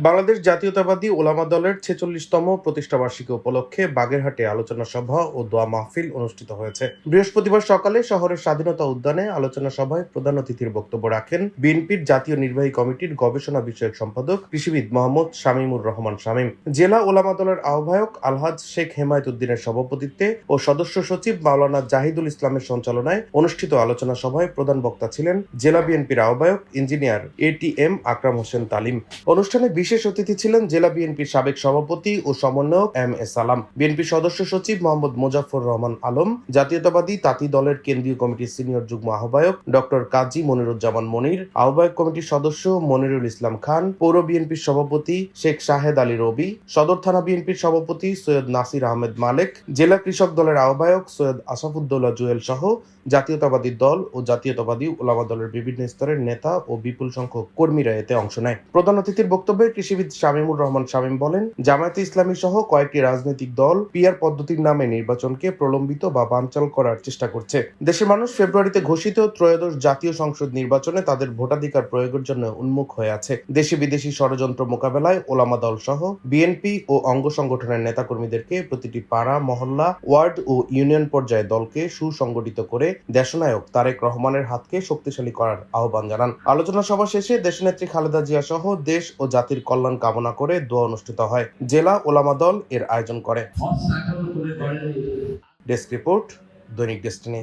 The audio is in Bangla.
বাংলাদেশ জাতীয়তাবাদী ওলামা দলের ৪৬তম প্রতিষ্ঠাবার্ষিকী উপলক্ষে বাগেরহাটে আলোচনা সভা ও দোয়া মাহফিল অনুষ্ঠিত হয়েছে। বৃহস্পতিবার সকালে শহরের স্বাধীনতা উদ্যানে আলোচনা সভায় প্রধান অতিথির বক্তব্য রাখেন বিএনপির জাতীয় নির্বাহী কমিটির গবেষণা বিষয়ক সম্পাদক কৃষিবিদ মোহাম্মদ শামীমুর রহমান শামীম, জেলা ওলামা দলের আহ্বায়ক আলহাজ শেখ হেমায়েত উদ্দিনের সভাপতিত্বে ও সদস্য সচিব মাওলানা জাহিদুল ইসলামের সঞ্চালনায় অনুষ্ঠিত আলোচনা সভায় প্রধান বক্তা ছিলেন জেলা বিএনপির আহ্বায়ক ইঞ্জিনিয়ার ATM আকরাম হোসেন তালিম। অনুষ্ঠানে বিশেষ অতিথি ছিলেন জেলা বিএনপির সাবেক সভাপতি ও সমন্বয়ক MA সালাম, বিএনপি সদস্য সচিব মোহাম্মদ মোজাফফর রহমান আলম, জাতীয়তাবাদী তাঁতি দলের কেন্দ্রীয় কমিটির সিনিয়র যুগ্ম আহ্বায়ক ডক্টর কাজী মনিরুজ্জামান মনির, আহ্বায়ক কমিটির সদস্য মনিরুল ইসলাম খান, পৌর বিএনপির সভাপতি শেখ শাহেদ আলী রবি, সদর থানা বিএনপির সভাপতি সৈয়দ নাসির আহমেদ মালেক, জেলা কৃষক দলের আহ্বায়ক সৈয়দ আসাফুদ্দৌলা জুয়েল সহ জাতীয়তাবাদী দল ও জাতীয়তাবাদী ওলামা দলের বিভিন্ন স্তরের নেতা ও বিপুল সংখ্যক কর্মীরা এতে অংশ নেয়। প্রধান অতিথির বক্তব্যে কৃষিবিদ শামীমুর রহমান শামীম বলেন, জামায়াতে ইসলামী সহ কয়েকটি রাজনৈতিক দল পিআর পদ্ধতির নামে নির্বাচনকে প্রলম্বিত বা বানচাল করার চেষ্টা করছে। দেশের মানুষ ফেব্রুয়ারিতে ঘোষিত ত্রয়োদশ জাতীয় সংসদ নির্বাচনে তাদের ভোটাধিকার প্রয়োগের জন্য উন্মুখ হয়ে আছে। দেশি বিদেশি ষড়যন্ত্র মোকাবেলায় ওলামা দল সহ বিএনপি ও অঙ্গ সংগঠনের নেতাকর্মীদেরকে প্রতিটি পাড়া, মহল্লা, ওয়ার্ড ও ইউনিয়ন পর্যায়ে দলকে সুসংগঠিত করে দেশনায়ক তারেক রহমানের হাতকে শক্তিশালী করার আহ্বান জানান। আলোচনা সভা শেষে দেশনেত্রী খালেদা জিয়া সহ দেশ ও জাতির কল্যাণ কামনা করে দোয়া অনুষ্ঠিত হয়। জেলা ওলামা দল এর আয়োজন করে। ডেস্ক রিপোর্ট, দৈনিক ডেস্টিনি।